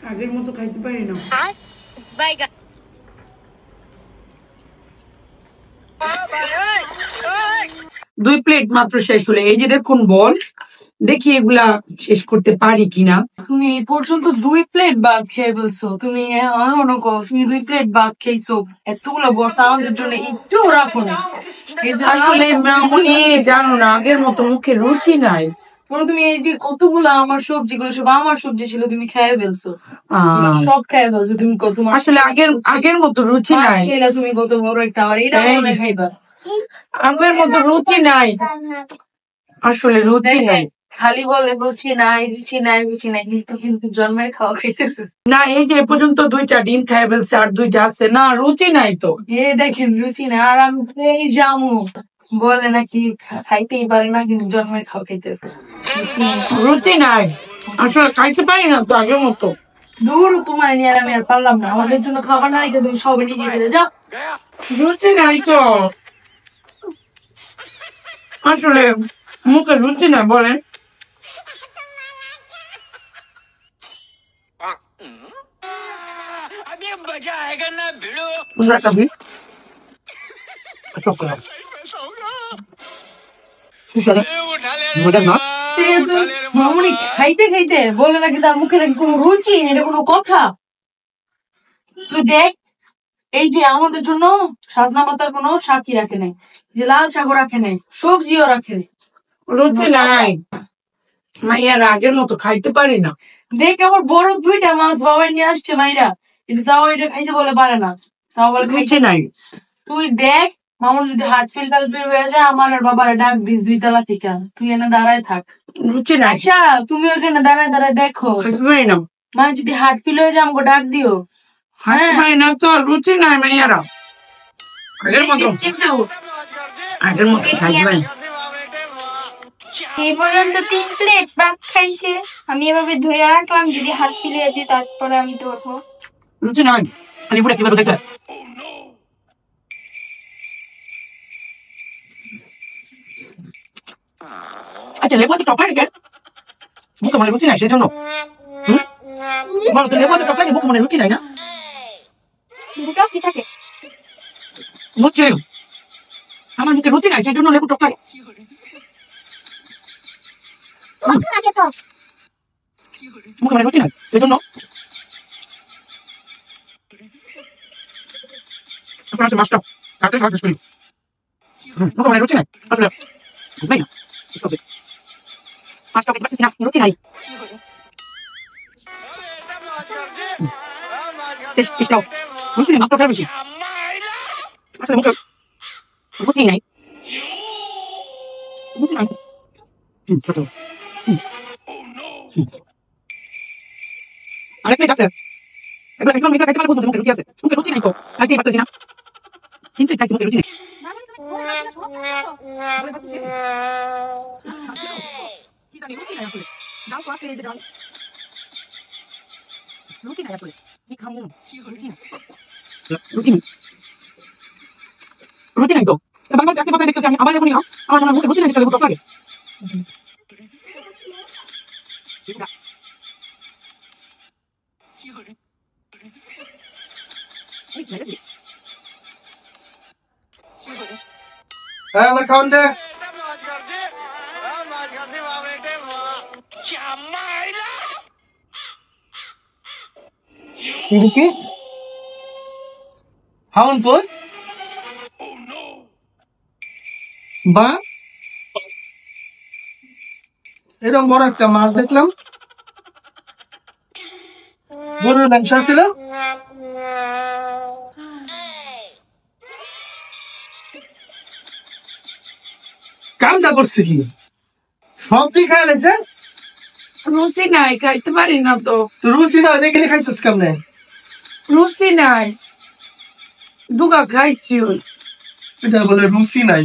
আগের মতো খাইতে পারি না। দুই প্লেট মাত্র শেষ হলো। এই যে দেখুন বল, দেখি এগুলা শেষ করতে পারি কিনা। তুমি এই পর্যন্ত 2 প্লেট ভাত খেয়ে ফেলছো। তুমি এখনো তুমি 2 প্লেট ভাত খেয়েছো, এতগুলো ভর্তা আমাদের জন্য একটু রাখো না। আসলে মামুনি জানো না, আগের মতো মুখে রুচি নাই। তুমি এই যে কতগুলো আমার সবজিগুলো সব আমার সবজি ছিল, তুমি খেয়ে ফেলছো, সব খেয়ে ফেলছো তুমি। তোমার আসলে আগের মতো রুচি নাই। খেলে তুমি কত বড় একটা, আর এটা খাইবা। আগের মতো রুচি নাই, আসলে রুচি নাই। খালি বলে রুচি নাই, রুচি নাই, রুচি নাই, কিন্তু জন্মের খাওয়া খাইতেছে না। এই যে এ পর্যন্ত 2টা ডিম খাই ফেলছে, আর 2টা আছে না, রুচি নাই তো। দেখেন রুচি নাই, আর আমি এই জামু বলে নাকি খাইতেই পারে না, কিন্তু জন্মের খাওয়া খাইতেছে। রুচি নাই, আসলে খাইতে পারি না তো আগের মতো। দূর, তোমার নিয়ে আমি আর পারলাম না। আমাদের জন্য খাবার না রেখে তুমি সবাই নিজে খেতে যাও। রুচি নাই তো, আসলে মুখে রুচি না বলেন। মামুনি খাইতে খাইতে বলে নাকি তার মুখে নাকি কোনো রুচি নেই, এটা কোনো কথা? তুই দেখ, এই যে আমাদের জন্য সাজনা পাতার কোনো শাকই রাখে নাই, যে লাল শাকও রাখে নাই, সবজিও রাখে নাই, রুচি নাই। মাইয়ার আগের মতো খাইতে পারি না। দেখ আমার বড় 2টা মাছ বাবাই নিয়ে আসছে মাইরা, এটা তাও এটা খাইতে বলে পারে না, তাও বলে খাইতে নাই। তুই দেখ মামুন যদি হার্ট ফিল্টার বের হয়ে যায়, আমার আর বাবার ডাক দিস 2 তলা থেকে, তুই এনে দাঁড়ায় থাক। রুচি নাই। আচ্ছা তুমি ওখানে দাঁড়ায় দাঁড়ায় দেখো, মা যদি হার্ট ফিল হয়ে যায় আমাকে ডাক দিও। হ্যাঁ না তো, রুচি নাই মাইয়ারা আগের মতো, আগের মতো খাইবে। এই পর্যন্ত 3 প্লেট ভাত খাইছে, আমি এভাবে ধরে রাখলাম, যদি হাত ফিলে আছে তারপরে আমি ধরবো। রুচি নাই, আমি পুরো কিভাবে দেখতে। আচ্ছা লেবু তো টক লাগে কেন? মুখে মনে রুচি নাই সেজন্য? লেবু তো টক লাগে, মুখে মনে রুচি নাই না? লেবুটাও কি থাকে? বুঝছি, আমার মুখে রুচি নাই সেজন্য লেবু টক লাগে। মুখে মনে রুচি নাই সেজন্য। মাছটা কাটতে সাহায্য করি, মুখে মনে রুচি নাই, আসলে বুঝলাই না। মাছটা খেতে পারতেছি না, রুচি নাই। রুচি নেই, মাছটা খেয়ে বেশি, আসলে মুখে রুচি নাই, রুচি নাই। ছোট আরেক প্লেট আছে, এগুলো খাইতে পারলে বলতো মুখে রুচি আছে, মুখে রুচি নাই তো খাইতেই পারতেছি না, কিন্তু খাইছি মুখে রুচি নেই। কি জানি রুচি নাই আসলে, ডাল তো আছে এই যে ডাল, রুচি নাই আসলে, কি খামু, রুচি নাই, রুচি নেই, রুচি নাই তো। বারবার একটা কথা দেখতেছি আমি, আবার এখনই না, আমার মনে হয় মুখে রুচি নাই, চলে টক লাগে। হ্যাঁ আমার খাওয়ান দে। কি খাওয়ান কই? বা এরকম বড় একটা মাছ দেখলাম, গরুর মাংস ছিল। কালটা করছে কি সব দিয়ে খাই লেছে? রুচি নাই, খাইতে পারি না তো। রুচি না হলে গেলে খাইছিস কেমনে? রুচি নাই, দুগা খাইছি। এটা বলে রুচি নাই,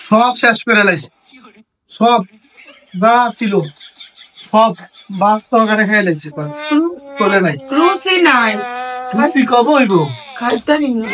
সব শেষ করে লাইছে, সব যা ছিল সব ভাত তরকারি খাই লাইছে, করে নাই। রুচি নাই, রুচি কব হইব? খাইতে পারি না।